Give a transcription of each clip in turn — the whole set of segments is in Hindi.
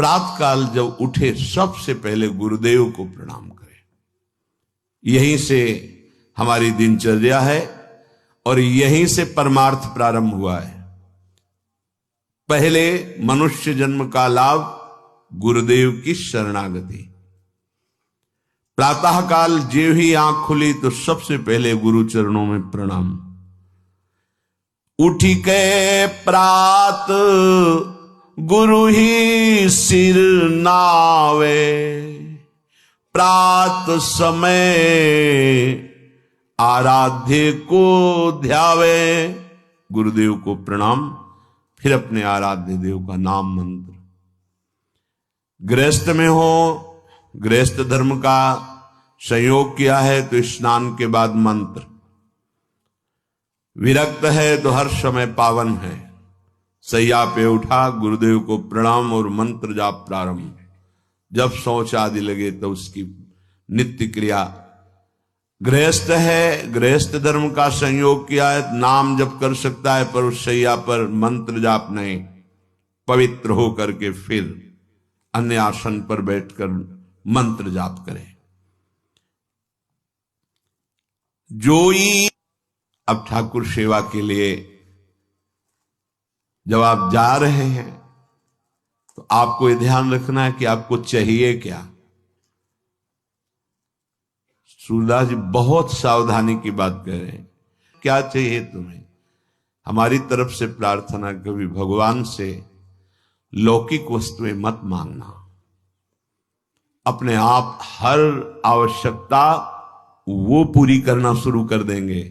प्रातः काल जब उठे सबसे पहले गुरुदेव को प्रणाम करें। यहीं से हमारी दिनचर्या है और यहीं से परमार्थ प्रारंभ हुआ है। पहले मनुष्य जन्म का लाभ गुरुदेव की शरणागति। प्रातः काल जो ही आंख खुली तो सबसे पहले गुरु चरणों में प्रणाम। उठी के प्रात गुरु ही सिर नावे, प्रात समय आराध्य को ध्यावे। गुरुदेव को प्रणाम, फिर अपने आराध्य देव का नाम मंत्र। गृहस्थ में हो, गृहस्थ धर्म का संयोग किया है तो स्नान के बाद मंत्र। विरक्त है तो हर समय पावन है। सैया पे उठा, गुरुदेव को प्रणाम और मंत्र जाप प्रारंभ। जब शौच आदि लगे तो उसकी नित्य क्रिया। गृहस्थ है, गृहस्थ धर्म का संयोग किया है, नाम जप कर सकता है पर उस सैया पर मंत्र जाप नहीं। पवित्र हो करके फिर अन्य आसन पर बैठकर मंत्र जाप करे। जोई अब ठाकुर सेवा के लिए जब आप जा रहे हैं तो आपको यह ध्यान रखना है कि आपको चाहिए क्या। सूरदास जी बहुत सावधानी की बात कह रहे हैं। क्या चाहिए तुम्हें? हमारी तरफ से प्रार्थना कभी भगवान से लौकिक वस्तुएं मत मांगना। अपने आप हर आवश्यकता वो पूरी करना शुरू कर देंगे।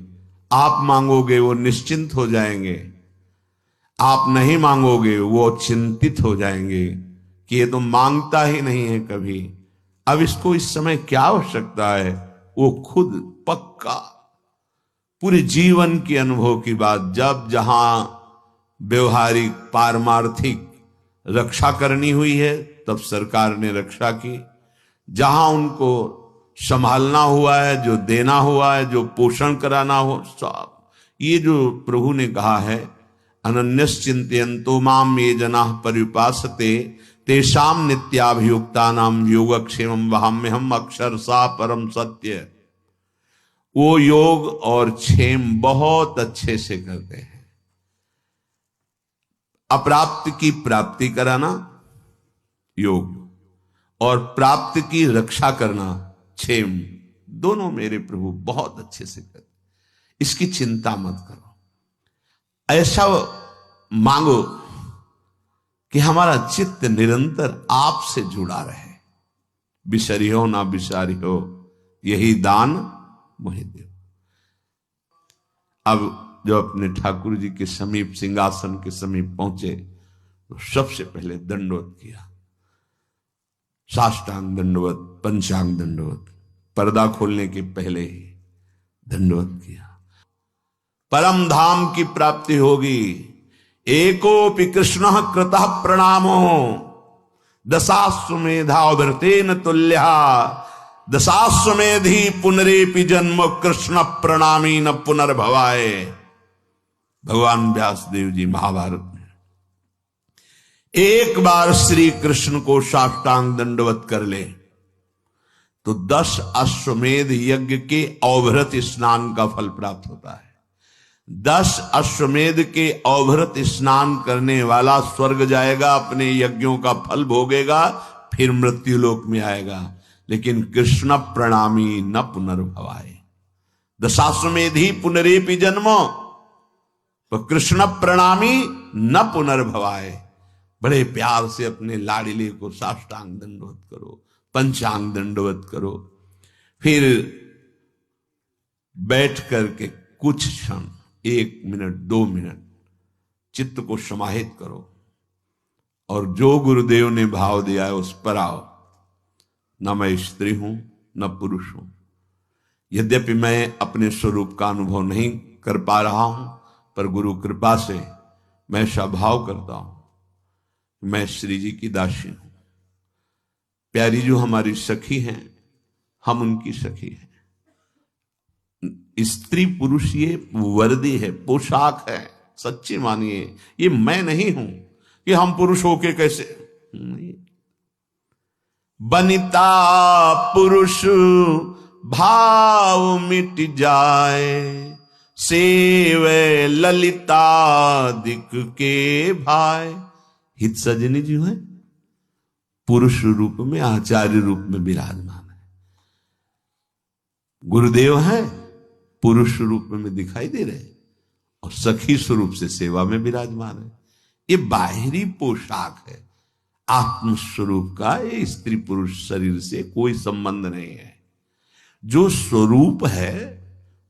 आप मांगोगे वो निश्चिंत हो जाएंगे, आप नहीं मांगोगे वो चिंतित हो जाएंगे कि ये तो मांगता ही नहीं है कभी, अब इसको इस समय क्या आवश्यकता है। वो खुद पक्का पूरे जीवन के अनुभव की बात, जब जहां व्यवहारिक पारमार्थिक रक्षा करनी हुई है तब सरकार ने रक्षा की। जहां उनको संभालना हुआ है, जो देना हुआ है, जो पोषण कराना हो, सब ये जो प्रभु ने कहा है, अनन्यश्चिन्तयन्तो माम ये जनाः पर्युपासते तेषां नित्याभियुक्तानां योगक्षेमं वहाम्यहम् अक्षरशः परम सत्य। वो योग और क्षेम बहुत अच्छे से करते हैं। अप्राप्त की प्राप्ति कराना योग और प्राप्त की रक्षा करना क्षेम, दोनों मेरे प्रभु बहुत अच्छे से करते। इसकी चिंता मत करो, ऐसा मांगो कि हमारा चित्त निरंतर आपसे जुड़ा रहे। बिसरियो ना बिसारियो, यही दान मोहि देव। अब जो अपने ठाकुर जी के समीप, सिंहासन के समीप पहुंचे तो सबसे पहले दंडवत किया। साष्टांग दंडवत, पंचांग दंडवत, पर्दा खोलने के पहले ही दंडवत किया। परम धाम की प्राप्ति होगी। एकोपि कृष्ण कृतः प्रणामो दशाश्वमेधावृतेन तुल्या, दशाश्वमेधि पुनरेपि जन्म कृष्ण प्रणामी न पुनर्भवाय। भगवान व्यासदेव जी महाभारत में एक बार श्री कृष्ण को साष्टांग दंडवत कर ले तो 10 अश्वमेध यज्ञ के अवभृत स्नान का फल प्राप्त होता है। 10 अश्वमेध के अवभृत स्नान करने वाला स्वर्ग जाएगा, अपने यज्ञों का फल भोगेगा, फिर मृत्यु लोक में आएगा। लेकिन कृष्ण प्रणामी न पुनर्भवाय, दशाश्वमेधि पुनरेपि जन्मो, तो कृष्ण प्रणामी न पुनर्भवाय। बड़े प्यार से अपने लाडले को साष्टांग दंडवत करो, पंचांग दंडवत करो, फिर बैठ करके कुछ क्षण, 1 मिनट 2 मिनट चित्त को समाहित करो और जो गुरुदेव ने भाव दिया है उस पर आओ। न मैं स्त्री हूं न पुरुष हूं। यद्यपि मैं अपने स्वरूप का अनुभव नहीं कर पा रहा हूं, पर गुरु कृपा से मैं स्वभाव करता हूं, मैं श्री जी की दासी हूं। प्यारी जो हमारी सखी हैं, हम उनकी सखी हैं। स्त्री पुरुष ये वर्दी है, पोशाक है। सच्ची मानिए, ये मैं नहीं हूं कि हम पुरुष होके कैसे नहीं। बनिता पुरुष भाव मिट जाए, सेवे ललितादिक के भाई। हित सजनी जी है पुरुष रूप में, आचार्य रूप में विराजमान है। गुरुदेव है पुरुष रूप में दिखाई दे रहे और सखी स्वरूप से सेवा में विराजमान है। ये बाहरी पोशाक है, आत्म स्वरूप का ये स्त्री पुरुष शरीर से कोई संबंध नहीं है। जो स्वरूप है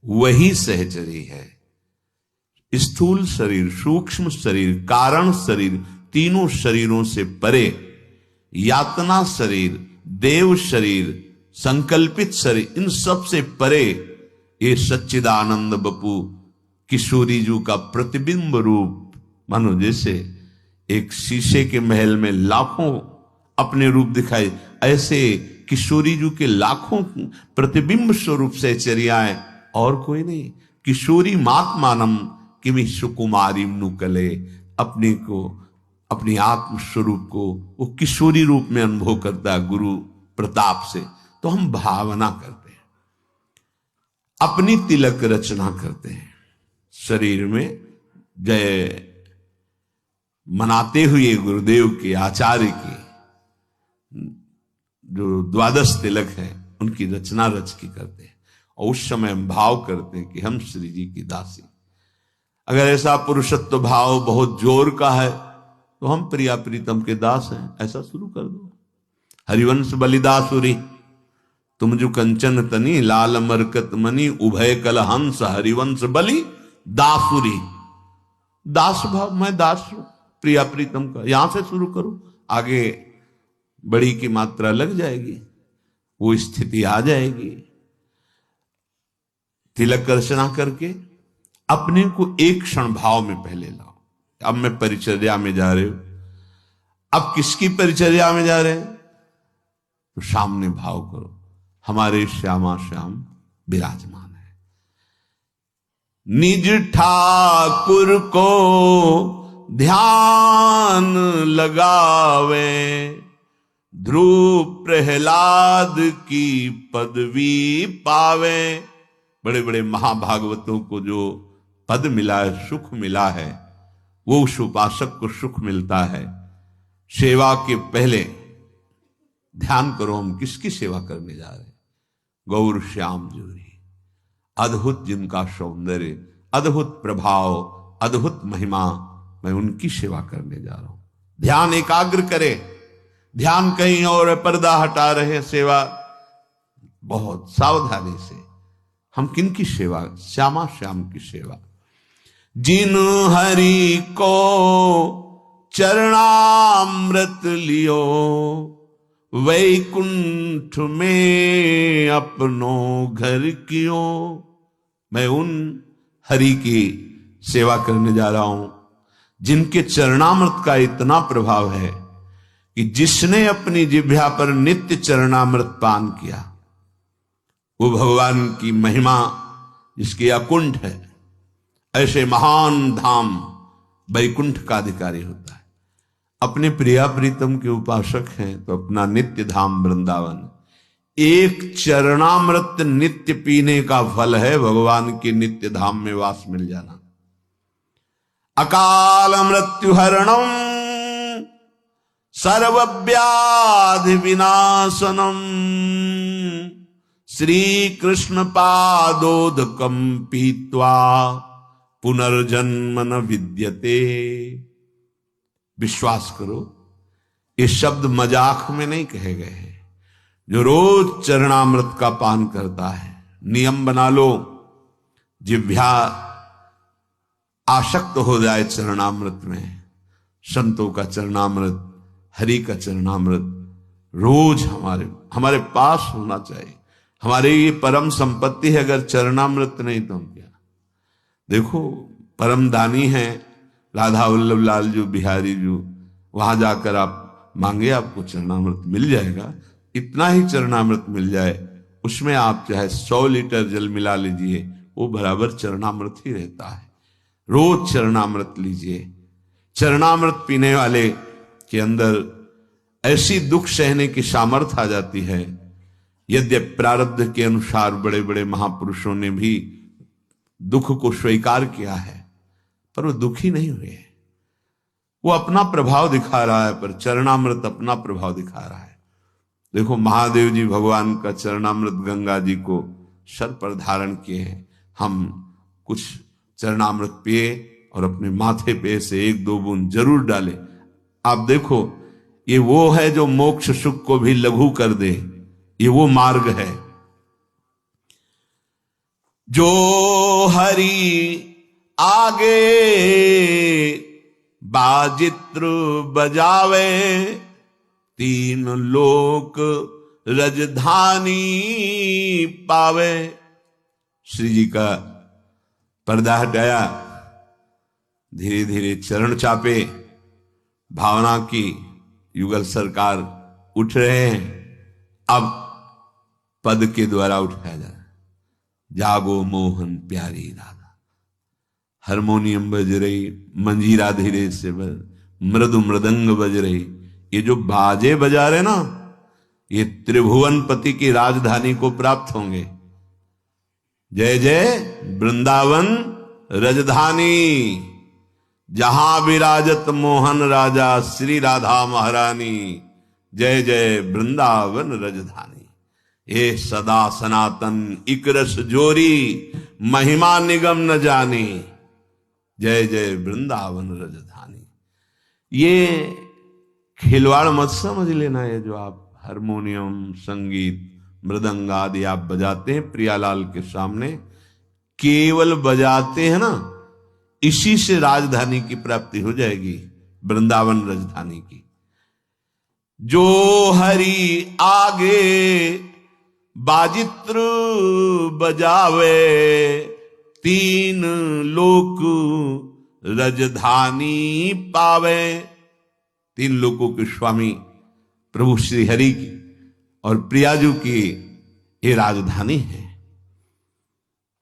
वही सहचरी है। स्थूल शरीर, सूक्ष्म शरीर, कारण शरीर, तीनों शरीरों से परे यातना शरीर, देव शरीर, संकल्पित शरीर, इन सब से परे ये सच्चिदानंद बपू किशोरी जी का प्रतिबिंब रूप, मानो जैसे एक शीशे के महल में लाखों अपने रूप दिखाई, ऐसे किशोरी जी के लाखों प्रतिबिंब स्वरूप से चर्याएं और कोई नहीं। किशोरी मात मानम किमि सुकुमारी नुकले, अपने को, अपनी आत्म स्वरूप को वो किशोरी रूप में अनुभव करता है गुरु प्रताप से। तो हम भावना करते हैं, अपनी तिलक रचना करते हैं, शरीर में जय मनाते हुए गुरुदेव के, आचार्य के जो द्वादश तिलक है उनकी रचना रच के करते हैं। और उस समय हम भाव करते हैं कि हम श्री जी की दासी। अगर ऐसा पुरुषत्व भाव बहुत जोर का है तो हम प्रिया प्रीतम के दास हैं, ऐसा शुरू कर दो। हरिवंश बलिदासुरी तुम जो कंचन तनी, लाल मरकत मनी, उभय कल हंस, हरिवंश बलि दासुरी। दास भाव, मैं दास हूं प्रिया प्रीतम का, यहां से शुरू करो, आगे बड़ी की मात्रा लग जाएगी, वो स्थिति आ जाएगी। तिलक रचना करके अपने को एक क्षण भाव में पहले लाओ। अब मैं परिचर्या में जा रहे हो, अब किसकी परिचर्या में जा रहे हैं? तो सामने भाव करो, हमारे श्यामा श्याम विराजमान है। निज ठाकुर को ध्यान लगावे, ध्रुव प्रहलाद की पदवी पावे। बड़े बड़े महाभागवतों को जो पद मिला है, सुख मिला है, वो उस उपासक को सुख मिलता है। सेवा के पहले ध्यान करो, हम किसकी सेवा करने जा रहे हैं? गौर श्याम जोरी, अद्भुत जिनका सौंदर्य, अद्भुत प्रभाव, अद्भुत महिमा, मैं उनकी सेवा करने जा रहा हूं। ध्यान एकाग्र करे, ध्यान कहीं और, पर्दा हटा रहे, सेवा बहुत सावधानी से। हम किन की सेवा? श्यामा श्याम की सेवा। जिन हरि को चरणामृत लियो, वैकुंठ में अपनो घर कियो। मैं उन हरि की सेवा करने जा रहा हूं जिनके चरणामृत का इतना प्रभाव है कि जिसने अपनी जिह्वा पर नित्य चरणामृत पान किया, वो भगवान की महिमा जिसकी अकुंठ है, ऐसे महान धाम वैकुंठ का अधिकारी होता है। अपने प्रिया प्रीतम के उपासक हैं तो अपना नित्य धाम वृंदावन। एक चरणामृत नित्य पीने का फल है भगवान के नित्य धाम में वास मिल जाना। अकाल मृत्यु हरणम सर्वव्याधि विनाशनम, श्री कृष्ण पादोदकम पीत्वा पुनर्जन्म न विद्यते। विश्वास करो, ये शब्द मजाक में नहीं कहे गए हैं। जो रोज चरणामृत का पान करता है, नियम बना लो, जिह्वा आसक्त हो जाए चरणामृत में। संतों का चरणामृत, हरि का चरणामृत रोज हमारे पास होना चाहिए। हमारी ये परम संपत्ति है। अगर चरणामृत नहीं तो हम क्या? देखो, परम दानी है राधा वल्लभ लाल जो, बिहारी जो, वहां जाकर आप मांगे, आपको चरणामृत मिल जाएगा। इतना ही चरणामृत मिल जाए, उसमें आप चाहे 100 लीटर जल मिला लीजिए, वो बराबर चरणामृत ही रहता है। रोज चरणामृत लीजिए। चरणामृत पीने वाले के अंदर ऐसी दुख सहने की सामर्थ्य आ जाती है। यद्यपि प्रारब्ध के अनुसार बड़े बड़े महापुरुषों ने भी दुख को स्वीकार किया है, पर वो दुखी नहीं हुए। वो अपना प्रभाव दिखा रहा है, पर चरणामृत अपना प्रभाव दिखा रहा है। देखो महादेव जी भगवान का चरणामृत गंगा जी को सर पर धारण किए हैं। हम कुछ चरणामृत पिए और अपने माथे पे से 1-2 बूंद जरूर डालें। आप देखो, ये वो है जो मोक्ष सुख को भी लघु कर दे। ये वो मार्ग है। जो हरि आगे बाजित्र बजावे, 3 लोक रजधानी पावे। श्री जी का पर्दा हटाया, धीरे धीरे चरण चापे, भावना की युगल सरकार उठ रहे हैं। अब पद के द्वारा उठाया जा रहा है। जागो मोहन प्यारी राधा। हारमोनियम बज रही, मंजीरा धीरे से मृदु मृदंग बज रही। ये जो बाजे बजा रहे ना, ये त्रिभुवन पति की राजधानी को प्राप्त होंगे। जय जय वृंदावन रजधानी, जहां विराजत मोहन राजा श्री राधा महारानी। जय जय वृंदावन रजधानी। ये सदा सनातन इकरस जोरी, महिमा निगम न जानी। जय जय वृंदावन रजधानी। ये खिलवाड़ मत समझ लेना। है जो आप हारमोनियम, संगीत, मृदंग आदि आप बजाते हैं प्रियालाल के सामने, केवल बजाते हैं ना, इसी से राजधानी की प्राप्ति हो जाएगी, वृंदावन राजधानी की। जो हरि आगे बाजित्र बजावे, 3 लोक राजधानी पावे। 3 लोकों के स्वामी प्रभु श्री हरि की और प्रियाजू की ये राजधानी है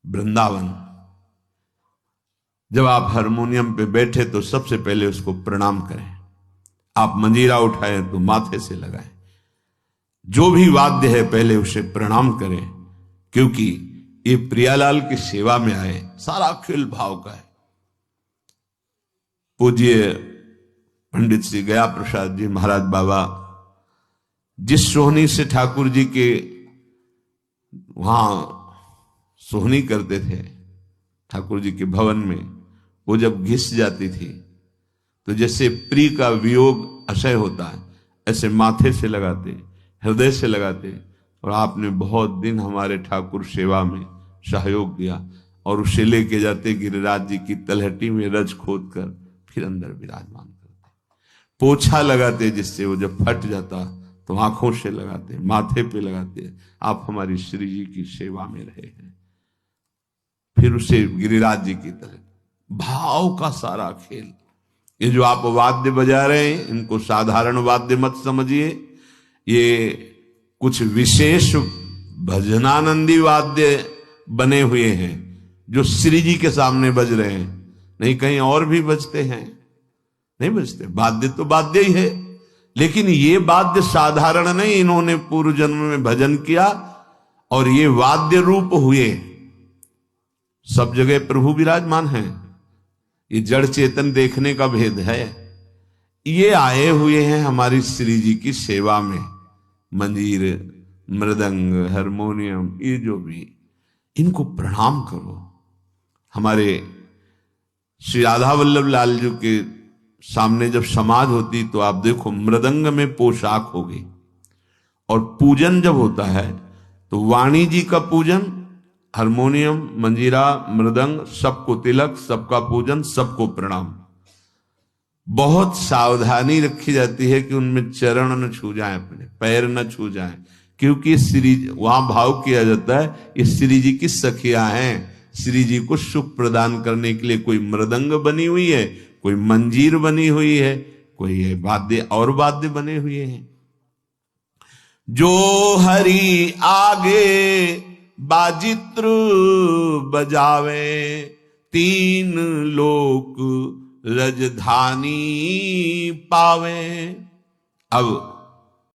वृंदावन। जब आप हारमोनियम पे बैठे तो सबसे पहले उसको प्रणाम करें। आप मंजीरा उठाएं तो माथे से लगाएं। जो भी वाद्य है पहले उसे प्रणाम करें, क्योंकि ये प्रियालाल की सेवा में आए। सारा खेल भाव का है। पूज्य पंडित श्री गया प्रसाद जी महाराज बाबा जिस सोहनी से ठाकुर जी के वहां सोहनी करते थे, ठाकुर जी के भवन में, वो जब घिस जाती थी तो जैसे प्रिय का वियोग असह्य होता है, ऐसे माथे से लगाते, हृदय से लगाते। और आपने बहुत दिन हमारे ठाकुर सेवा में सहयोग दिया और उसे लेके जाते गिरिराज जी की तलहटी में रज खोद कर फिर अंदर विराजमान करते। पोछा लगाते, जिससे वो जब फट जाता तो आंखों से लगाते, माथे पे लगाते। आप हमारी श्री जी की सेवा में रहे हैं। फिर उसे गिरिराज जी की तरह भाव का सारा खेल। ये जो आप वाद्य बजा रहे हैं, इनको साधारण वाद्य मत समझिए। ये कुछ विशेष भजनानंदी वाद्य बने हुए हैं जो श्री जी के सामने बज रहे हैं। नहीं कहीं और भी बजते हैं, नहीं बजते। वाद्य तो वाद्य ही है, लेकिन ये वाद्य साधारण नहीं। इन्होंने पूर्व जन्म में भजन किया और ये वाद्य रूप हुए। सब जगह प्रभु विराजमान हैं। ये जड़ चेतन देखने का भेद है। ये आए हुए हैं हमारी श्री जी की सेवा में। मंजीर, मृदंग, हारमोनियम, ये जो भी, इनको प्रणाम करो। हमारे श्री राधा वल्लभ लाल जी के सामने जब समाज होती तो आप देखो मृदंग में पोशाक होगी, और पूजन जब होता है तो वाणी जी का पूजन, हारमोनियम, मंजीरा, मृदंग, सबको तिलक, सबका पूजन, सबको प्रणाम। बहुत सावधानी रखी जाती है कि उनमें चरण न छू जाएं, अपने पैर न छू जाएं, क्योंकि श्री वहां भाव किया जाता है ये श्री जी की सखियां हैं। श्री जी को सुख प्रदान करने के लिए कोई मृदंग बनी हुई है, कोई मंजीर बनी हुई है, कोई वाद्य और वाद्य बने हुए हैं। जो हरि आगे बाजित्र बजावे, 3 लोक राजधानी पावे। अब